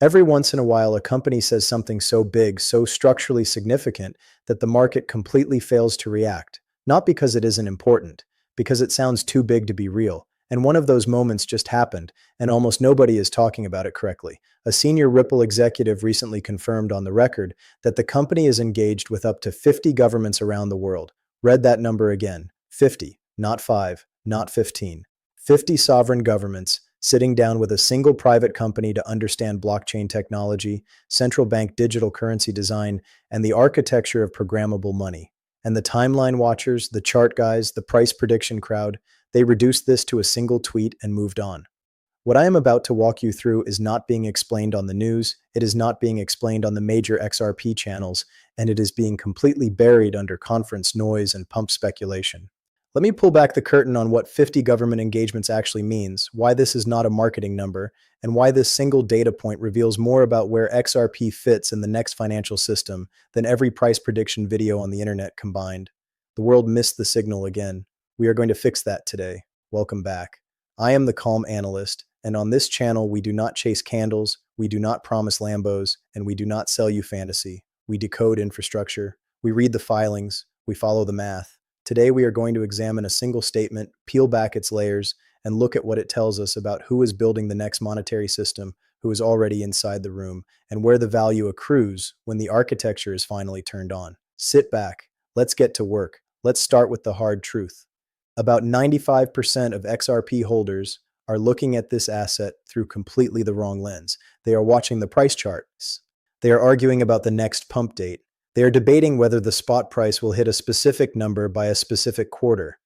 Every once in a while, a company says something so big, so structurally significant, that the market completely fails to react. Not because it isn't important, because it sounds too big to be real. And one of those moments just happened, and almost nobody is talking about it correctly. A senior Ripple executive recently confirmed on the record that the company is engaged with up to 50 governments around the world. Read that number again: 50, not 5, not 15. 50 sovereign governments sitting down with a single private company to understand blockchain technology, central bank digital currency design, and the architecture of programmable money. And the timeline watchers, the chart guys, the price prediction crowd, they reduced this to a single tweet and moved on. What I am about to walk you through is not being explained on the news, it is not being explained on the major XRP channels, and it is being completely buried under conference noise and pump speculation. Let me pull back the curtain on what 50 government engagements actually means, why this is not a marketing number, and why this single data point reveals more about where XRP fits in the next financial system than every price prediction video on the internet combined. The world missed the signal again. We are going to fix that today. Welcome back. I am the Calm Analyst, and on this channel we do not chase candles, we do not promise Lambos, and we do not sell you fantasy. We decode infrastructure, we read the filings, we follow the math. Today we are going to examine a single statement, peel back its layers, and look at what it tells us about who is building the next monetary system, who is already inside the room, and where the value accrues when the architecture is finally turned on. Sit back, let's get to work. Let's start with the hard truth. About 95% of XRP holders are looking at this asset through completely the wrong lens. They are watching the price charts. They are arguing about the next pump date. They are debating whether the spot price will hit a specific number by a specific quarter.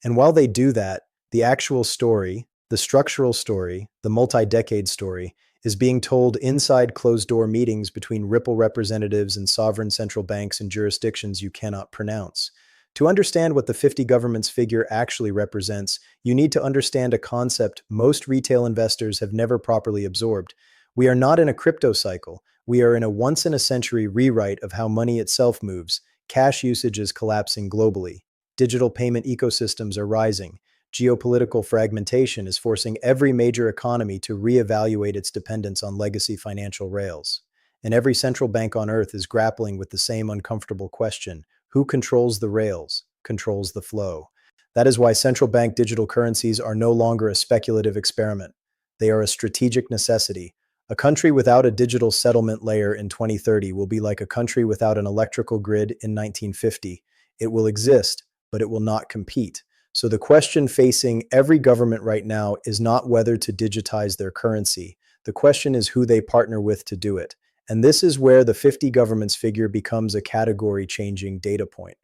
And while they do that, the actual story, the structural story, the multi-decade story, is being told inside closed-door meetings between Ripple representatives and sovereign central banks in jurisdictions you cannot pronounce. To understand what the 50 governments figure actually represents, you need to understand a concept most retail investors have never properly absorbed. We are not in a crypto cycle. We are in a once-in-a-century rewrite of how money itself moves. Cash usage is collapsing globally. Digital payment ecosystems are rising. Geopolitical fragmentation is forcing every major economy to reevaluate its dependence on legacy financial rails. And every central bank on Earth is grappling with the same uncomfortable question: who controls the rails, controls the flow? That is why central bank digital currencies are no longer a speculative experiment. They are a strategic necessity. A country without a digital settlement layer in 2030 will be like a country without an electrical grid in 1950. It will exist, but it will not compete. So the question facing every government right now is not whether to digitize their currency. The question is who they partner with to do it. And this is where the 50 governments figure becomes a category-changing data point.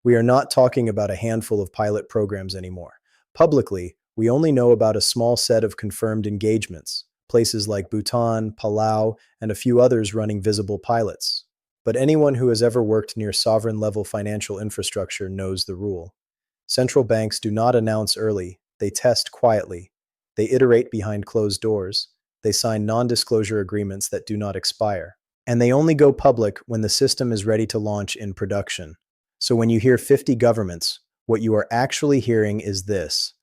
We are not talking about a handful of pilot programs anymore. Publicly, we only know about a small set of confirmed engagements. Places like Bhutan, Palau, and a few others running visible pilots. But anyone who has ever worked near sovereign-level financial infrastructure knows the rule. Central banks do not announce early, they test quietly. They iterate behind closed doors. They sign non-disclosure agreements that do not expire. And they only go public when the system is ready to launch in production. So when you hear 50 governments, what you are actually hearing is this.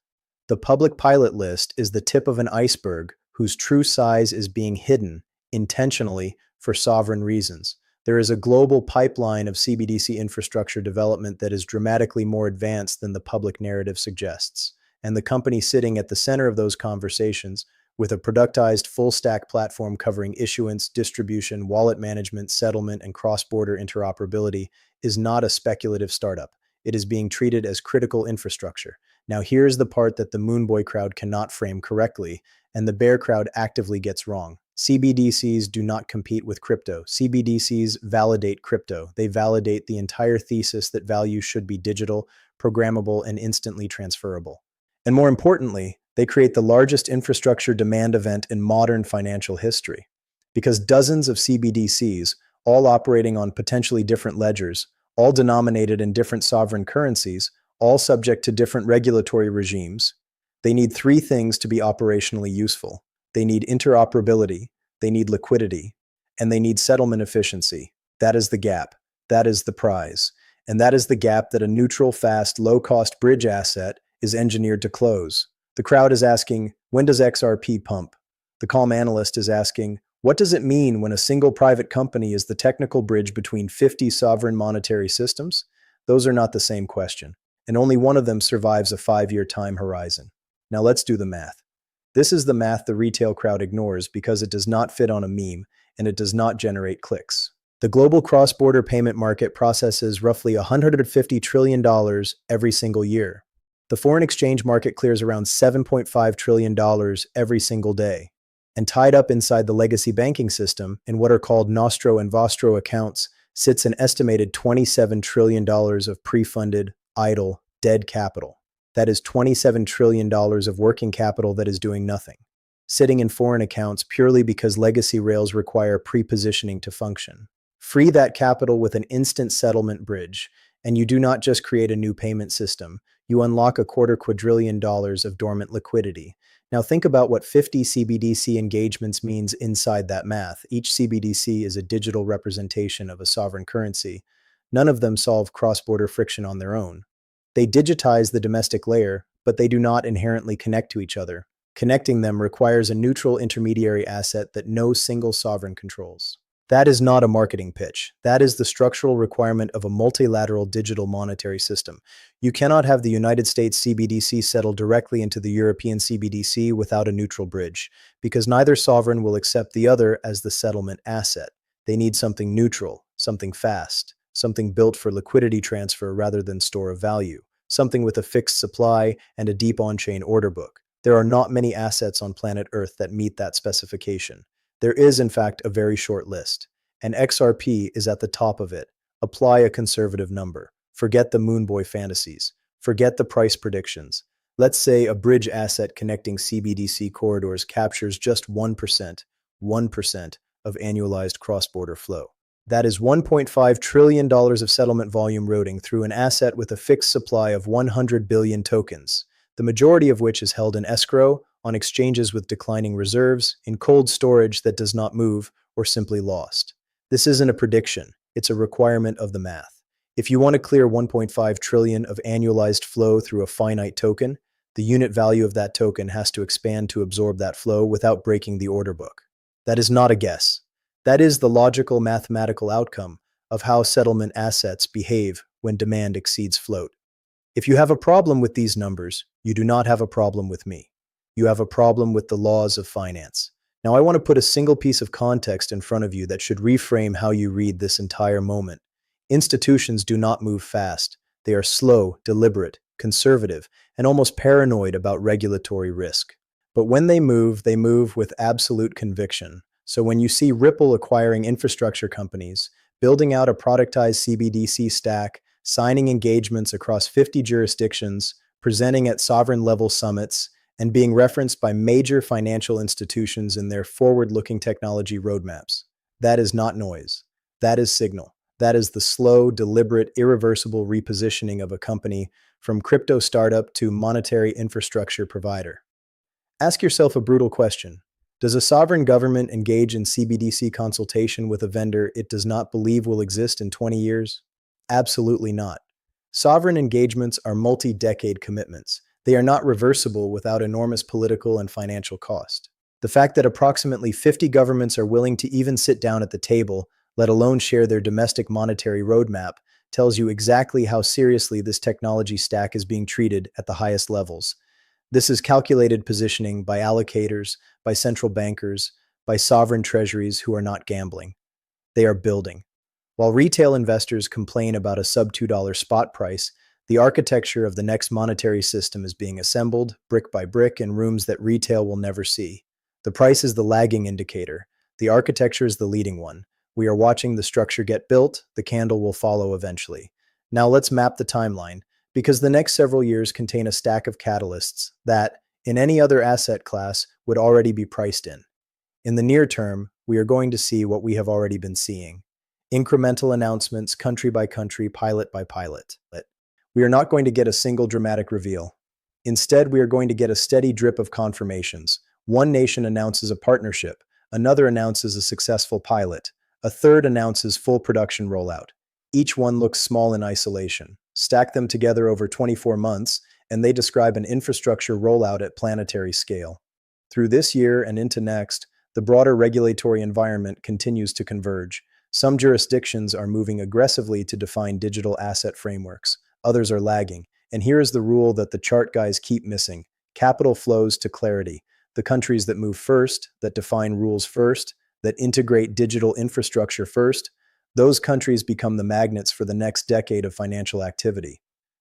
The public pilot list is the tip of an iceberg whose true size is being hidden, intentionally, for sovereign reasons. There is a global pipeline of CBDC infrastructure development that is dramatically more advanced than the public narrative suggests. And the company sitting at the center of those conversations, with a productized full-stack platform covering issuance, distribution, wallet management, settlement, and cross-border interoperability, is not a speculative startup. It is being treated as critical infrastructure. Now here's the part that the Moonboy crowd cannot frame correctly, and the bear crowd actively gets wrong. CBDCs do not compete with crypto. CBDCs validate crypto. They validate the entire thesis that value should be digital, programmable, and instantly transferable. And more importantly, they create the largest infrastructure demand event in modern financial history. Because dozens of CBDCs, all operating on potentially different ledgers, all denominated in different sovereign currencies, all subject to different regulatory regimes, they need three things to be operationally useful. They need interoperability, they need liquidity, and they need settlement efficiency. That is the gap. That is the prize. And that is the gap that a neutral, fast, low-cost bridge asset is engineered to close. The crowd is asking, when does XRP pump? The calm analyst is asking, What does it mean when a single private company is the technical bridge between 50 sovereign monetary systems? Those are not the same question, and only one of them survives a 5-year time horizon. Now let's do the math. This is the math the retail crowd ignores because it does not fit on a meme and it does not generate clicks. The global cross-border payment market processes roughly $150 trillion every single year. The foreign exchange market clears around $7.5 trillion every single day. And tied up inside the legacy banking system, in what are called Nostro and Vostro accounts, sits an estimated $27 trillion of pre-funded, idle, dead capital. That is $27 trillion of working capital that is doing nothing, sitting in foreign accounts purely because legacy rails require pre-positioning to function. Free that capital with an instant settlement bridge, and you do not just create a new payment system, you unlock $250 quadrillion of dormant liquidity. Now think about what 50 CBDC engagements means inside that math. Each CBDC is a digital representation of a sovereign currency. None of them solve cross-border friction on their own. They digitize the domestic layer, but they do not inherently connect to each other. Connecting them requires a neutral intermediary asset that no single sovereign controls. That is not a marketing pitch. That is the structural requirement of a multilateral digital monetary system. You cannot have the United States CBDC settle directly into the European CBDC without a neutral bridge, because neither sovereign will accept the other as the settlement asset. They need something neutral, something fast, something built for liquidity transfer rather than store of value, something with a fixed supply and a deep on-chain order book. There are not many assets on planet Earth that meet that specification. There is, in fact, a very short list, and XRP is at the top of it. Apply a conservative number. Forget the Moonboy fantasies. Forget the price predictions. Let's say a bridge asset connecting CBDC corridors captures just 1% of annualized cross-border flow. That is $1.5 trillion of settlement volume routing through an asset with a fixed supply of 100 billion tokens, the majority of which is held in escrow, on exchanges with declining reserves, in cold storage that does not move, or simply lost. This isn't a prediction, it's a requirement of the math. If you want to clear 1.5 trillion of annualized flow through a finite token, the unit value of that token has to expand to absorb that flow without breaking the order book. That is not a guess. That is the logical mathematical outcome of how settlement assets behave when demand exceeds float. If you have a problem with these numbers, you do not have a problem with me. You have a problem with the laws of finance. Now, I want to put a single piece of context in front of you that should reframe how you read this entire moment. Institutions do not move fast. They are slow, deliberate, conservative, and almost paranoid about regulatory risk. But when they move with absolute conviction. So when you see Ripple acquiring infrastructure companies, building out a productized CBDC stack, signing engagements across 50 jurisdictions, presenting at sovereign-level summits, and being referenced by major financial institutions in their forward-looking technology roadmaps. That is not noise. That is signal. That is the slow, deliberate, irreversible repositioning of a company from crypto startup to monetary infrastructure provider. Ask yourself a brutal question. Does a sovereign government engage in CBDC consultation with a vendor it does not believe will exist in 20 years? Absolutely not. Sovereign engagements are multi-decade commitments. They are not reversible without enormous political and financial cost. The fact that approximately 50 governments are willing to even sit down at the table, let alone share their domestic monetary roadmap, tells you exactly how seriously this technology stack is being treated at the highest levels. This is calculated positioning by allocators, by central bankers, by sovereign treasuries who are not gambling. They are building. While retail investors complain about a sub-$2 spot price, the architecture of the next monetary system is being assembled, brick by brick, in rooms that retail will never see. The price is the lagging indicator. The architecture is the leading one. We are watching the structure get built. The candle will follow eventually. Now let's map the timeline, because the next several years contain a stack of catalysts that, in any other asset class, would already be priced in. In the near term, we are going to see what we have already been seeing. Incremental announcements, country by country, pilot by pilot. We are not going to get a single dramatic reveal. Instead, we are going to get a steady drip of confirmations. One nation announces a partnership, another announces a successful pilot, a third announces full production rollout. Each one looks small in isolation. Stack them together over 24 months, and they describe an infrastructure rollout at planetary scale. Through this year and into next, the broader regulatory environment continues to converge. Some jurisdictions are moving aggressively to define digital asset frameworks, others are lagging. And here is the rule that the chart guys keep missing: capital flows to clarity. The countries that move first, that define rules first, that integrate digital infrastructure first, those countries become the magnets for the next decade of financial activity.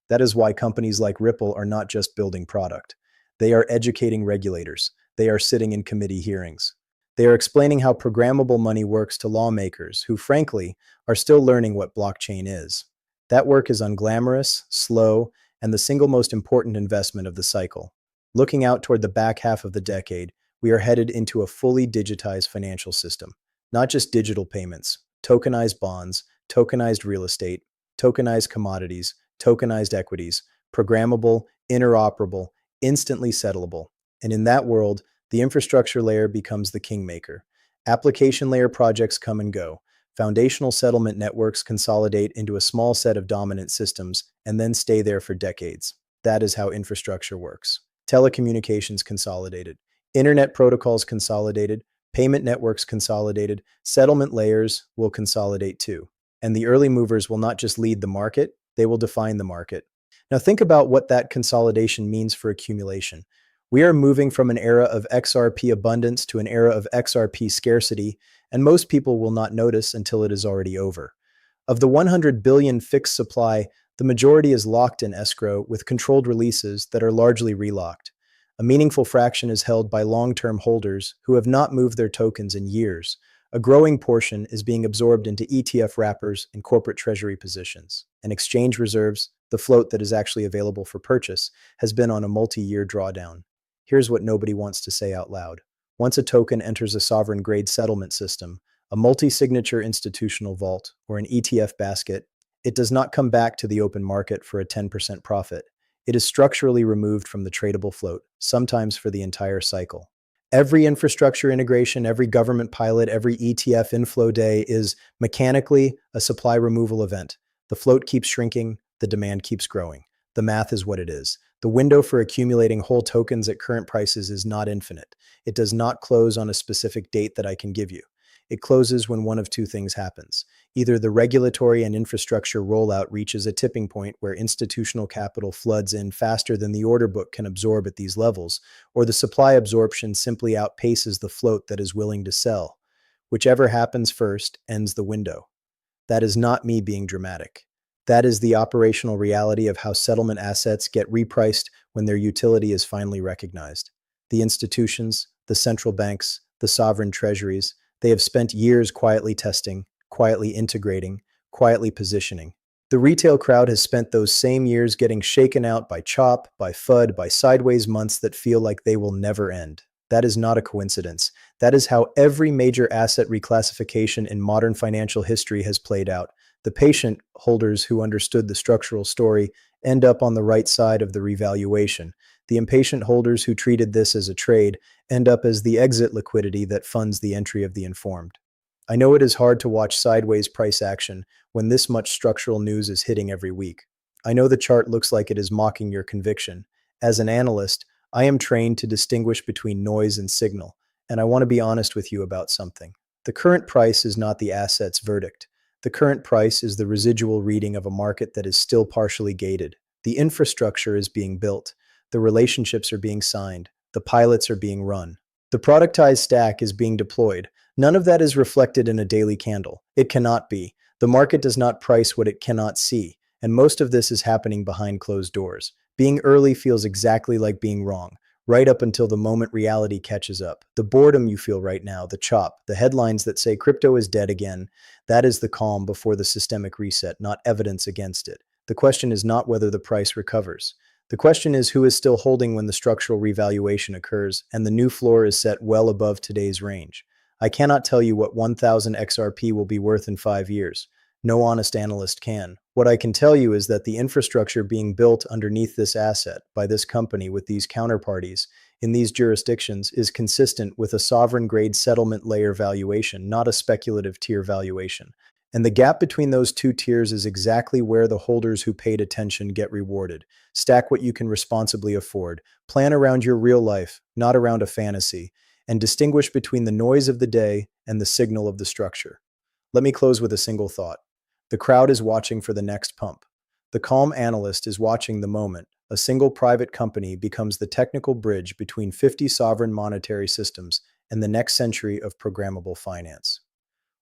That is why companies like Ripple are not just building product. They are educating regulators. They are sitting in committee hearings. They are explaining how programmable money works to lawmakers who, frankly, are still learning what blockchain is. That work is unglamorous, slow, and the single most important investment of the cycle. Looking out toward the back half of the decade, we are headed into a fully digitized financial system. Not just digital payments, tokenized bonds, tokenized real estate, tokenized commodities, tokenized equities, programmable, interoperable, instantly settlable. And in that world, the infrastructure layer becomes the kingmaker. Application layer projects come and go. Foundational settlement networks consolidate into a small set of dominant systems and then stay there for decades. That is how infrastructure works. Telecommunications consolidated, internet protocols consolidated, payment networks consolidated, settlement layers will consolidate too. And the early movers will not just lead the market, they will define the market. Now think about what that consolidation means for accumulation. We are moving from an era of XRP abundance to an era of XRP scarcity, and most people will not notice until it is already over. Of the 100 billion fixed supply, the majority is locked in escrow with controlled releases that are largely relocked. A meaningful fraction is held by long-term holders who have not moved their tokens in years. A growing portion is being absorbed into ETF wrappers and corporate treasury positions. And exchange reserves, the float that is actually available for purchase, has been on a multi-year drawdown. Here's what nobody wants to say out loud. Once a token enters a sovereign-grade settlement system, a multi-signature institutional vault, or an ETF basket, it does not come back to the open market for a 10% profit. It is structurally removed from the tradable float, sometimes for the entire cycle. Every infrastructure integration, every government pilot, every ETF inflow day is mechanically a supply removal event. The float keeps shrinking, the demand keeps growing. The math is what it is. The window for accumulating whole tokens at current prices is not infinite. It does not close on a specific date that I can give you. It closes when one of two things happens. Either the regulatory and infrastructure rollout reaches a tipping point where institutional capital floods in faster than the order book can absorb at these levels, or the supply absorption simply outpaces the float that is willing to sell. Whichever happens first ends the window. That is not me being dramatic. That is the operational reality of how settlement assets get repriced when their utility is finally recognized. The institutions, the central banks, the sovereign treasuries, they have spent years quietly testing, quietly integrating, quietly positioning. The retail crowd has spent those same years getting shaken out by chop, by FUD, by sideways months that feel like they will never end. That is not a coincidence. That is how every major asset reclassification in modern financial history has played out. The patient holders who understood the structural story end up on the right side of the revaluation. The impatient holders who treated this as a trade end up as the exit liquidity that funds the entry of the informed. I know it is hard to watch sideways price action when this much structural news is hitting every week. I know the chart looks like it is mocking your conviction. As an analyst, I am trained to distinguish between noise and signal, and I want to be honest with you about something. The current price is not the asset's verdict. The current price is the residual reading of a market that is still partially gated. The infrastructure is being built. The relationships are being signed. The pilots are being run. The productized stack is being deployed. None of that is reflected in a daily candle. It cannot be. The market does not price what it cannot see, and most of this is happening behind closed doors. Being early feels exactly like being wrong, right up until the moment reality catches up. The boredom you feel right now, the chop, the headlines that say crypto is dead again, that is the calm before the systemic reset, not evidence against it. The question is not whether the price recovers. The question is who is still holding when the structural revaluation occurs and the new floor is set well above today's range. I cannot tell you what 1,000 XRP will be worth in 5 years. No honest analyst can. What I can tell you is that the infrastructure being built underneath this asset by this company with these counterparties in these jurisdictions is consistent with a sovereign-grade settlement layer valuation, not a speculative tier valuation. And the gap between those two tiers is exactly where the holders who paid attention get rewarded. Stack what you can responsibly afford. Plan around your real life, not around a fantasy. and distinguish between the noise of the day and the signal of the structure. Let me close with a single thought. The crowd is watching for the next pump. The calm analyst is watching the moment. A single private company becomes the technical bridge between 50 sovereign monetary systems and the next century of programmable finance.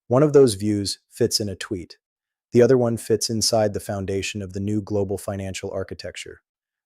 One of those views fits in a tweet. The other one fits inside the foundation of the new global financial architecture.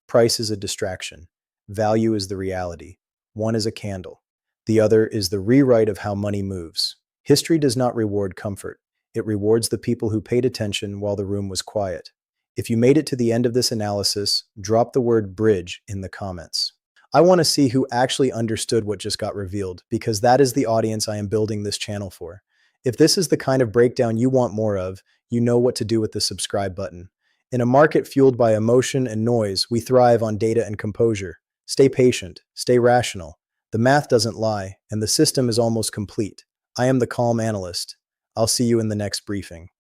Price is a distraction. Value is the reality. One is a candle. The other is the rewrite of how money moves. History does not reward comfort. It rewards the people who paid attention while the room was quiet. If you made it to the end of this analysis, drop the word bridge in the comments. I want to see who actually understood what just got revealed, because that is the audience I am building this channel for. If this is the kind of breakdown you want more of, you know what to do with the subscribe button. In a market fueled by emotion and noise, we thrive on data and composure. Stay patient, stay rational. The math doesn't lie, and the system is almost complete. I am the calm analyst. I'll see you in the next briefing.